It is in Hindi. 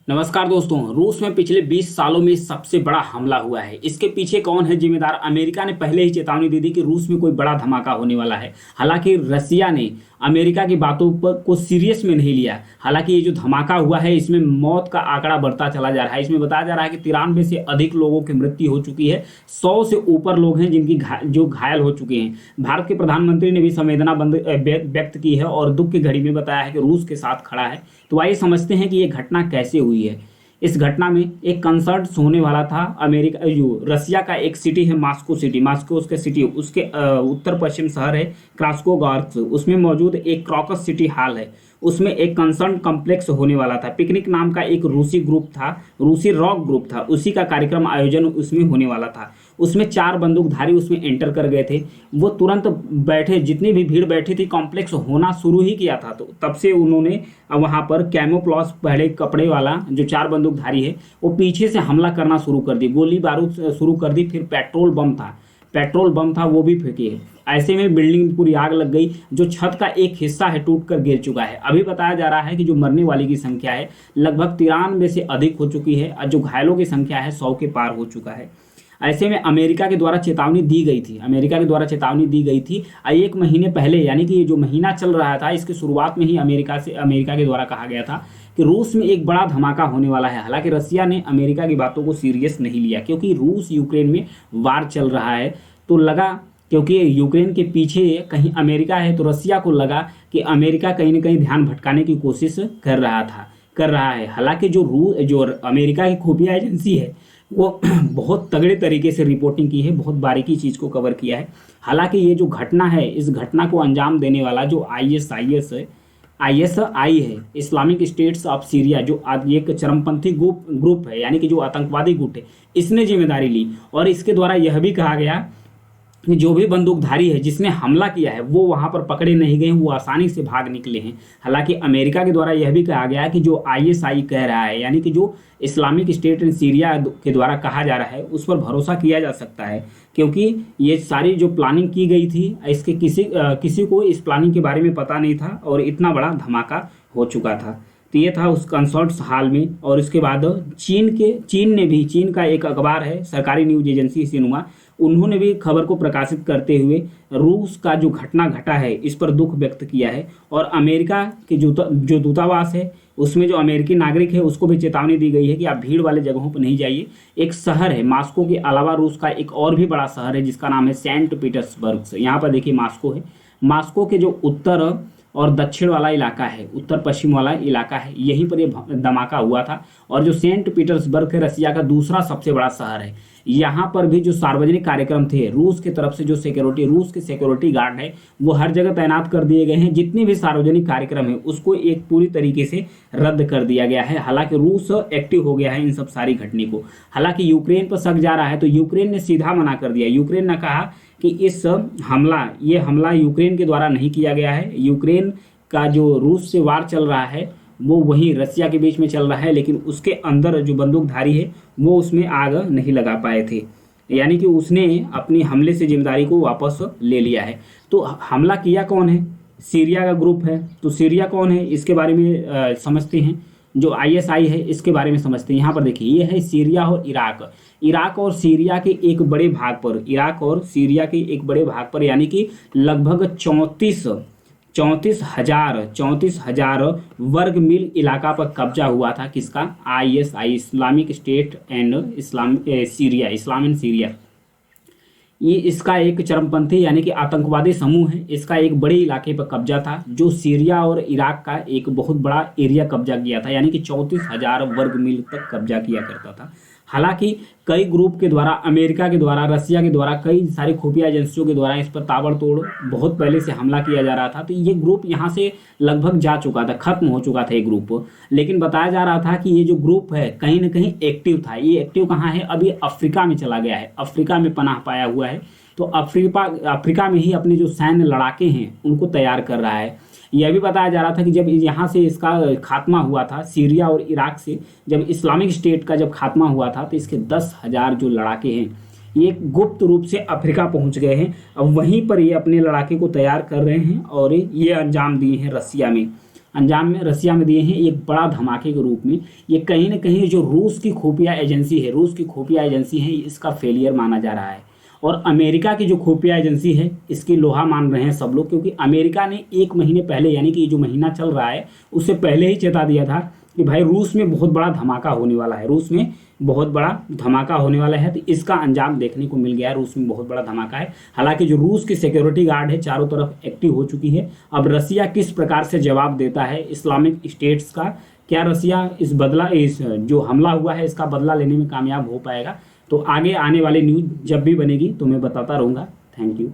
नमस्कार दोस्तों। रूस में पिछले 20 सालों में सबसे बड़ा हमला हुआ है। इसके पीछे कौन है जिम्मेदार? अमेरिका ने पहले ही चेतावनी दी थी कि रूस में कोई बड़ा धमाका होने वाला है। हालांकि रसिया ने अमेरिका की बातों पर को सीरियस में नहीं लिया। हालांकि ये जो धमाका हुआ है इसमें मौत का आंकड़ा बढ़ता चला जा रहा है। इसमें बताया जा रहा है कि 93 से अधिक लोगों की मृत्यु हो चुकी है। 100 से ऊपर लोग हैं जिनकी जो घायल हो चुके हैं। भारत के प्रधानमंत्री ने भी संवेदना व्यक्त की है और दुख की घड़ी में बताया है कि रूस के साथ खड़ा है। तो आइए समझते हैं कि ये घटना कैसे हुई है। इस घटना में एक कंसर्ट होने वाला था। अमेरिका जो रसिया का एक सिटी है मॉस्को सिटी, मॉस्को उसके सिटी, उसके उत्तर पश्चिम शहर है क्रास्नोगार्स्क। उसमें मौजूद एक क्रॉकस सिटी हॉल है। उसमें एक कंसर्ट कॉम्प्लेक्स होने वाला था। पिकनिक नाम का एक रूसी ग्रुप था, रूसी रॉक ग्रुप था, उसी का कार्यक्रम आयोजन उसमें होने वाला था। उसमें 4 बंदूकधारी उसमें एंटर कर गए थे। वो तुरंत बैठे, जितनी भी भीड़ बैठी थी, कॉम्प्लेक्स होना शुरू ही किया था। तो तब से उन्होंने वहाँ पर कैमोफ्लेज पहले कपड़े वाला जो 4 बंदूकधारी है वो पीछे से हमला करना शुरू कर दी, गोली बारूद शुरू कर दी। फिर पेट्रोल बम था वो भी फेंके। ऐसे में बिल्डिंग पूरी आग लग गई। जो छत का एक हिस्सा है टूट कर गिर चुका है। अभी बताया जा रहा है कि जो मरने वाले की संख्या है लगभग 93 से अधिक हो चुकी है और जो घायलों की संख्या है 100 के पार हो चुका है। ऐसे में अमेरिका के द्वारा चेतावनी दी गई थी। 1 महीने पहले, यानी कि ये जो महीना चल रहा था इसके शुरुआत में ही अमेरिका के द्वारा कहा गया था कि रूस में एक बड़ा धमाका होने वाला है। हालांकि रसिया ने अमेरिका की बातों को सीरियस नहीं लिया क्योंकि रूस यूक्रेन में वार चल रहा है। तो लगा, क्योंकि यूक्रेन के पीछे कहीं अमेरिका है, तो रसिया को लगा कि अमेरिका कहीं ना कहीं ध्यान भटकाने की कोशिश कर रहा है। हालांकि जो अमेरिका की खुफिया एजेंसी है वो बहुत तगड़े तरीके से रिपोर्टिंग की है, बहुत बारीकी चीज़ को कवर किया है। हालांकि ये जो घटना है, इस घटना को अंजाम देने वाला जो आईएसआई है, इस्लामिक स्टेट्स ऑफ सीरिया, जो आज एक चरमपंथी ग्रुप है, यानी कि जो आतंकवादी गुट है, इसने जिम्मेदारी ली। और इसके द्वारा यह भी कहा गया कि जो भी बंदूकधारी है जिसने हमला किया है वो वहां पर पकड़े नहीं गए, वो आसानी से भाग निकले हैं। हालांकि अमेरिका के द्वारा यह भी कहा गया है कि जो आईएसआई कह रहा है, यानी कि जो इस्लामिक स्टेट इन सीरिया के द्वारा कहा जा रहा है, उस पर भरोसा किया जा सकता है क्योंकि ये सारी जो प्लानिंग की गई थी, इसके किसी को इस प्लानिंग के बारे में पता नहीं था और इतना बड़ा धमाका हो चुका था। तो ये था उस कंसर्ट्स हॉल में। और इसके बाद चीन का एक अखबार है, सरकारी न्यूज एजेंसी सिन्हुआ, उन्होंने भी खबर को प्रकाशित करते हुए रूस का जो घटना घटा है इस पर दुख व्यक्त किया है। और अमेरिका के जो दूतावास है उसमें जो अमेरिकी नागरिक है उसको भी चेतावनी दी गई है कि आप भीड़ वाले जगहों पर नहीं जाइए। एक शहर है मॉस्को के अलावा रूस का एक और भी बड़ा शहर है जिसका नाम है सेंट पीटर्सबर्ग। यहाँ पर देखिए मॉस्को है। मॉस्को के जो उत्तर और दक्षिण वाला इलाका है, उत्तर पश्चिम वाला इलाका है, यहीं पर ये धमाका हुआ था। और जो सेंट पीटर्सबर्ग है रसिया का दूसरा सबसे बड़ा शहर है। यहाँ पर भी जो सार्वजनिक कार्यक्रम थे, रूस की तरफ से जो रूस के सिक्योरिटी गार्ड है वो हर जगह तैनात कर दिए गए हैं। जितने भी सार्वजनिक कार्यक्रम है उसको एक पूरी तरीके से रद्द कर दिया गया है। हालांकि रूस एक्टिव हो गया है इन सब सारी घटने को। हालांकि यूक्रेन पर शक जा रहा है तो यूक्रेन ने सीधा मना कर दिया। यूक्रेन ने कहा कि ये हमला यूक्रेन के द्वारा नहीं किया गया है। यूक्रेन का जो रूस से वार चल रहा है वो वहीं रसिया के बीच में चल रहा है, लेकिन उसके अंदर जो बंदूकधारी है वो उसमें आग नहीं लगा पाए थे, यानी कि उसने अपनी हमले से जिम्मेदारी को वापस ले लिया है। तो हमला किया कौन है? सीरिया का ग्रुप है। तो सीरिया कौन है इसके बारे में समझते हैं। जो आईएसआई है इसके बारे में समझते हैं। यहाँ पर देखिए ये है सीरिया और इराक और सीरिया के एक बड़े भाग पर, यानी कि लगभग 34,000 वर्ग मील इलाका पर कब्जा हुआ था। किसका? ISI, Islamic state and Islam and Syria. ये इसका एक चरमपंथी यानी कि आतंकवादी समूह है। इसका एक बड़े इलाके पर कब्जा था जो सीरिया और इराक का एक बहुत बड़ा एरिया कब्जा किया था, यानी कि 34,000 वर्ग मील तक कब्जा किया करता था। हालांकि कई ग्रुप के द्वारा, अमेरिका के द्वारा, रसिया के द्वारा, कई सारी खुफिया एजेंसियों के द्वारा इस पर ताबड़तोड़ बहुत पहले से हमला किया जा रहा था। तो ये ग्रुप यहाँ से लगभग जा चुका था, खत्म हो चुका था ये ग्रुप। लेकिन बताया जा रहा था कि ये जो ग्रुप है कहीं ना कहीं एक्टिव था। ये एक्टिव कहाँ है? अभी अफ्रीका में चला गया है, अफ्रीका में पनाह पाया हुआ है। तो अफ्रीका में ही अपने जो सैन्य लड़ाके हैं उनको तैयार कर रहा है। यह भी बताया जा रहा था कि जब यहाँ से इसका खात्मा हुआ था, सीरिया और इराक से जब इस्लामिक स्टेट का जब खात्मा हुआ था, तो इसके 10,000 जो लड़ाके हैं ये गुप्त रूप से अफ्रीका पहुँच गए हैं। अब वहीं पर ये अपने लड़ाके को तैयार कर रहे हैं और ये अंजाम दिए हैं रसिया में। अंजाम में रसिया में दिए हैं एक बड़ा धमाके के रूप में। ये कहीं ना कहीं जो रूस की खुफिया एजेंसी है, रूस की खुफिया एजेंसी है, इसका फेलियर माना जा रहा है। और अमेरिका की जो खुफिया एजेंसी है इसकी लोहा मान रहे हैं सब लोग, क्योंकि अमेरिका ने 1 महीने पहले, यानी कि ये जो महीना चल रहा है उससे पहले ही चेता दिया था कि भाई रूस में बहुत बड़ा धमाका होने वाला है, रूस में बहुत बड़ा धमाका होने वाला है। तो इसका अंजाम देखने को मिल गया है, रूस में बहुत बड़ा धमाका है। हालांकि जो रूस की सिक्योरिटी गार्ड है चारों तरफ एक्टिव हो चुकी है। अब रसिया किस प्रकार से जवाब देता है इस्लामिक स्टेट्स का, क्या रसिया इस जो हमला हुआ है इसका बदला लेने में कामयाब हो पाएगा, तो आगे आने वाली न्यूज़ जब भी बनेगी तो मैं बताता रहूँगा। Thank you.